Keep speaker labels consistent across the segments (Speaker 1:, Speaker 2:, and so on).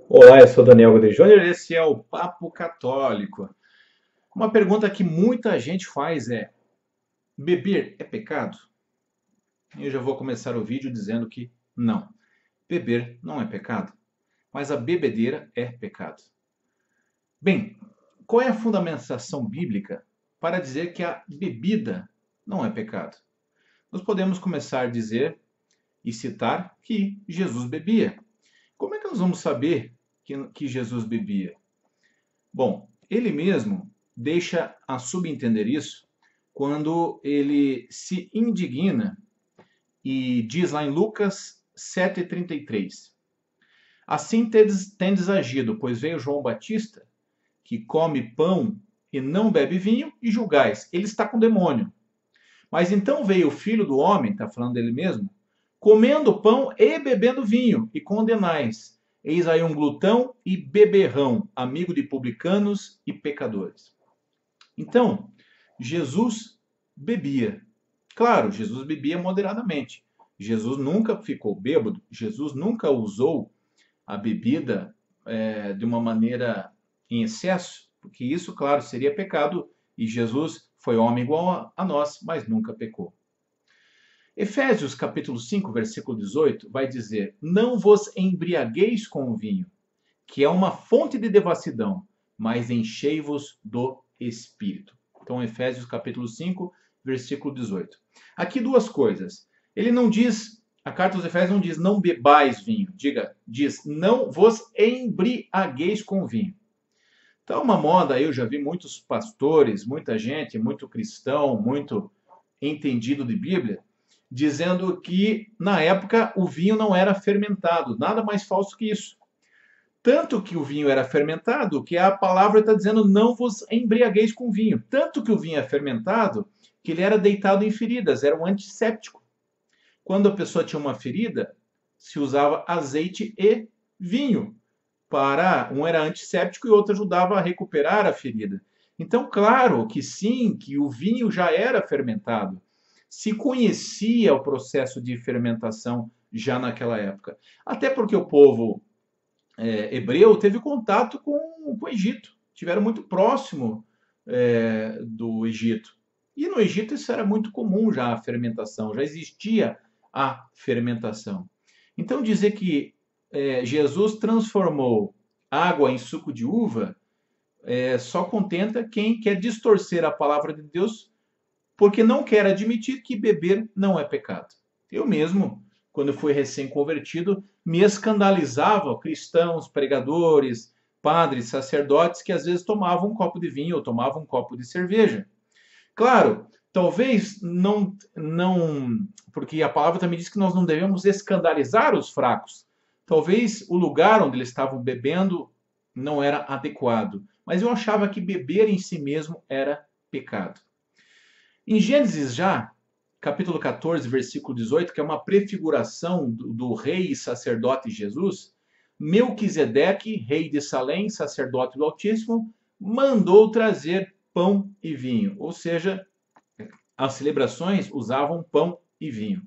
Speaker 1: Olá, eu sou Daniel Godes Júnior e esse é o Papo Católico. Uma pergunta que muita gente faz é: beber é pecado? Eu já vou começar o vídeo dizendo que não. Beber não é pecado, mas a bebedeira é pecado. Bem, qual é a fundamentação bíblica para dizer que a bebida não é pecado? Nós podemos começar a dizer e citar que Jesus bebia. Como é que nós vamos saber que Jesus bebia? Bom, ele mesmo deixa a subentender isso quando ele se indigna e diz lá em Lucas 7,33: Assim tendes agido, pois veio João Batista, que come pão e não bebe vinho, e julgais, ele está com demônio. Mas então veio o filho do homem, está falando dele mesmo, comendo pão e bebendo vinho, e condenais. Eis aí um glutão e beberrão, amigo de publicanos e pecadores. Então, Jesus bebia. Claro, Jesus bebia moderadamente. Jesus nunca ficou bêbado, Jesus nunca usou a bebida de uma maneira em excesso, porque isso, claro, seria pecado e Jesus foi homem igual a nós, mas nunca pecou. Efésios capítulo 5, versículo 18, vai dizer: Não vos embriagueis com o vinho, que é uma fonte de devassidão, mas enchei-vos do Espírito. Então, Efésios capítulo 5, versículo 18. Aqui duas coisas. Ele não diz, a carta aos Efésios não diz não bebais vinho, diz não vos embriagueis com vinho. Então, uma moda, eu já vi muitos pastores, muita gente, muito cristão, muito entendido de Bíblia, dizendo que na época o vinho não era fermentado, nada mais falso que isso. Tanto que o vinho era fermentado, que a palavra está dizendo não vos embriagueis com vinho. Tanto que o vinho é fermentado, que ele era deitado em feridas, era um antisséptico. Quando a pessoa tinha uma ferida, se usava azeite e vinho. Um era antisséptico e o outro ajudava a recuperar a ferida. Então, claro que sim, que o vinho já era fermentado. Se conhecia o processo de fermentação já naquela época. Até porque o povo hebreu teve contato com o Egito, tiveram muito próximo do Egito. E no Egito isso era muito comum já a fermentação, já existia a fermentação. Então dizer que Jesus transformou água em suco de uva só contenta quem quer distorcer a palavra de Deus porque não quer admitir que beber não é pecado. Eu mesmo, quando fui recém-convertido, me escandalizava cristãos, pregadores, padres, sacerdotes que às vezes tomavam um copo de vinho ou tomavam um copo de cerveja. Claro, talvez não, porque a palavra também diz que nós não devemos escandalizar os fracos. Talvez o lugar onde eles estavam bebendo não era adequado, mas eu achava que beber em si mesmo era pecado. Em Gênesis já, capítulo 14, versículo 18, que é uma prefiguração do rei e sacerdote Jesus, Melquisedeque, rei de Salém, sacerdote do Altíssimo, mandou trazer pão e vinho, ou seja, as celebrações usavam pão e vinho.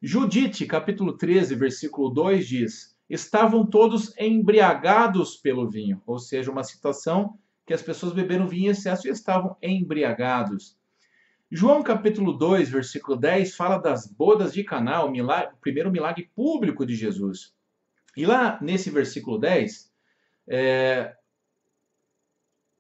Speaker 1: Judite, capítulo 13, versículo 2 diz: Estavam todos embriagados pelo vinho, ou seja, uma situação que as pessoas beberam vinho em excesso e estavam embriagados. João capítulo 2, versículo 10 fala das bodas de Caná, o primeiro milagre público de Jesus. E lá nesse versículo 10,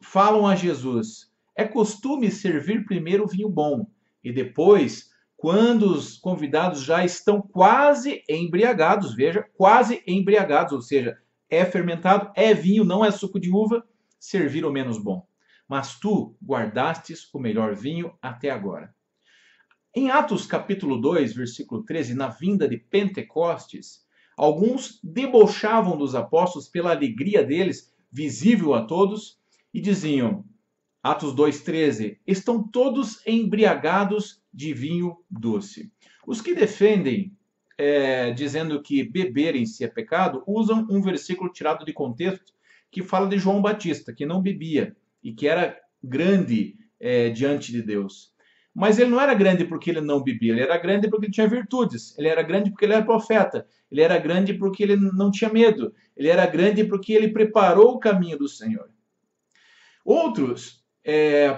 Speaker 1: falam a Jesus: é costume servir primeiro o vinho bom e depois, quando os convidados já estão quase embriagados, veja, quase embriagados, ou seja, é fermentado, é vinho, não é suco de uva, servir o menos bom. Mas tu guardastes o melhor vinho até agora. Em Atos capítulo 2, versículo 13, na vinda de Pentecostes, alguns debochavam dos apóstolos pela alegria deles, visível a todos, e diziam, Atos 2,13, estão todos embriagados de vinho doce. Os que defendem, dizendo que beber em si é pecado, usam um versículo tirado de contexto que fala de João Batista, que não bebia e que era grande diante de Deus. Mas ele não era grande porque ele não bebia, ele era grande porque ele tinha virtudes, ele era grande porque ele era profeta, ele era grande porque ele não tinha medo, ele era grande porque ele preparou o caminho do Senhor. Outros,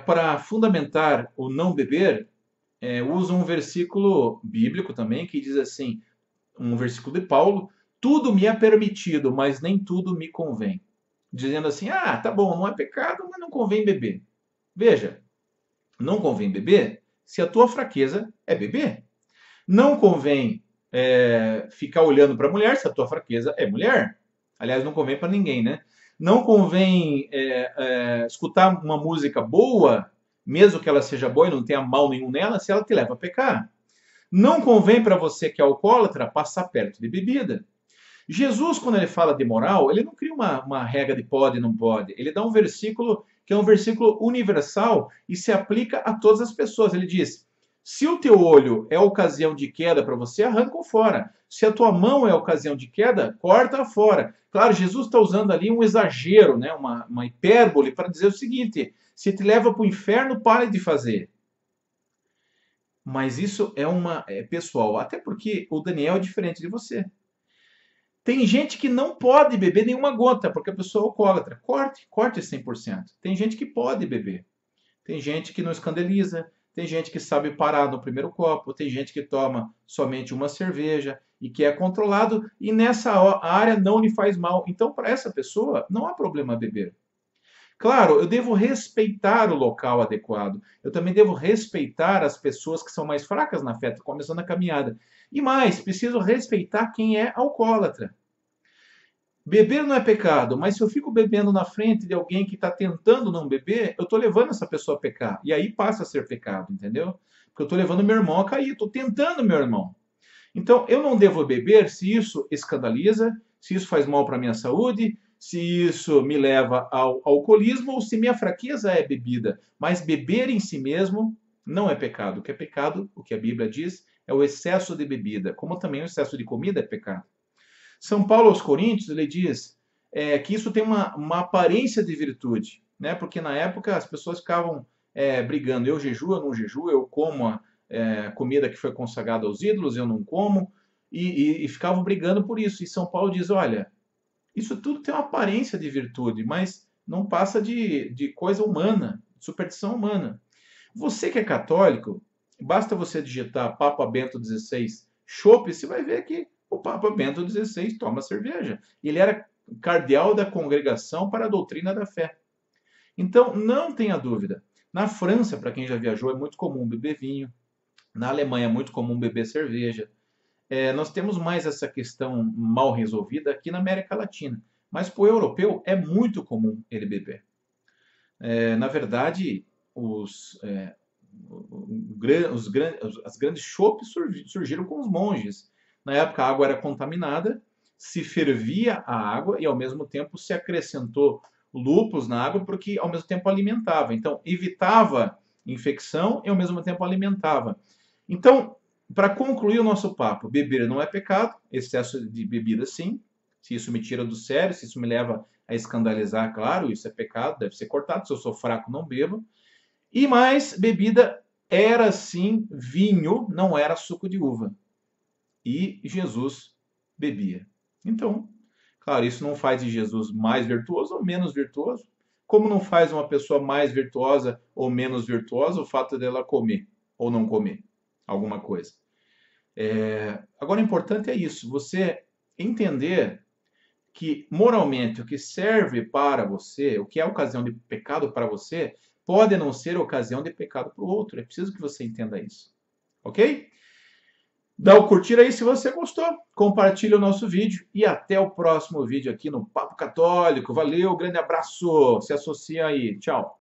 Speaker 1: para fundamentar o não beber, usam um versículo bíblico também que diz assim, um versículo de Paulo: tudo me é permitido, mas nem tudo me convém. Dizendo assim, tá bom, não é pecado, mas não convém beber. Veja, não convém beber se a tua fraqueza é beber. Não convém ficar olhando para a mulher se a tua fraqueza é mulher. Aliás, não convém para ninguém, né? Não convém escutar uma música boa, mesmo que ela seja boa e não tenha mal nenhum nela, se ela te leva a pecar. Não convém para você que é alcoólatra passar perto de bebida. Jesus, quando ele fala de moral, ele não cria uma regra de pode e não pode. Ele dá um versículo que é um versículo universal e se aplica a todas as pessoas. Ele diz: se o teu olho é ocasião de queda para você, arranca-o fora. Se a tua mão é ocasião de queda, corta-a fora. Claro, Jesus está usando ali um exagero, né? uma hipérbole, para dizer o seguinte: se te leva para o inferno, pare de fazer. Mas isso é pessoal, até porque o Daniel é diferente de você. Tem gente que não pode beber nenhuma gota, porque a pessoa é alcoólatra. Corte 100%. Tem gente que pode beber. Tem gente que não escandaliza. Tem gente que sabe parar no primeiro copo. Tem gente que toma somente uma cerveja e que é controlado e nessa área não lhe faz mal. Então, para essa pessoa, não há problema beber. Claro, eu devo respeitar o local adequado. Eu também devo respeitar as pessoas que são mais fracas na fé, começando a caminhada. E mais, preciso respeitar quem é alcoólatra. Beber não é pecado, mas se eu fico bebendo na frente de alguém que está tentando não beber, eu estou levando essa pessoa a pecar. E aí passa a ser pecado, entendeu? Porque eu estou levando meu irmão a cair, estou tentando meu irmão. Então, eu não devo beber se isso escandaliza, se isso faz mal para a minha saúde, se isso me leva ao alcoolismo ou se minha fraqueza é bebida. Mas beber em si mesmo não é pecado. O que é pecado, o que a Bíblia diz, é o excesso de bebida, como também o excesso de comida é pecado. São Paulo aos Coríntios, ele diz que isso tem uma aparência de virtude, né? Porque na época as pessoas ficavam brigando, eu jejuo, eu não jejuo, eu como a comida que foi consagrada aos ídolos, eu não como, e ficavam brigando por isso. E São Paulo diz, olha, isso tudo tem uma aparência de virtude, mas não passa de coisa humana, de superstição humana. Você que é católico, basta você digitar Papa Bento XVI chopp, você vai ver que o Papa Bento XVI toma cerveja. Ele era cardeal da Congregação para a Doutrina da Fé. Então, não tenha dúvida. Na França, para quem já viajou, é muito comum beber vinho. Na Alemanha é muito comum beber cerveja. Nós temos mais essa questão mal resolvida aqui na América Latina. Mas para o europeu é muito comum ele beber. Na verdade, as grandes chopes surgiram com os monges. Na época a água era contaminada, se fervia a água e ao mesmo tempo se acrescentou lúpus na água porque ao mesmo tempo alimentava. Então evitava infecção e ao mesmo tempo alimentava. Então, para concluir o nosso papo, beber não é pecado, excesso de bebida sim. Se isso me tira do sério, se isso me leva a escandalizar, claro, isso é pecado, deve ser cortado. Se eu sou fraco, não bebo. E mais, bebida era sim vinho, não era suco de uva. E Jesus bebia. Então, claro, isso não faz de Jesus mais virtuoso ou menos virtuoso, como não faz uma pessoa mais virtuosa ou menos virtuosa o fato dela comer ou não comer alguma coisa. Agora, o importante é isso, você entender que moralmente o que serve para você, o que é ocasião de pecado para você, pode não ser ocasião de pecado para o outro. É preciso que você entenda isso. Ok? Dá o curtir aí se você gostou, compartilha o nosso vídeo e até o próximo vídeo aqui no Papo Católico. Valeu, grande abraço, se associa aí, tchau.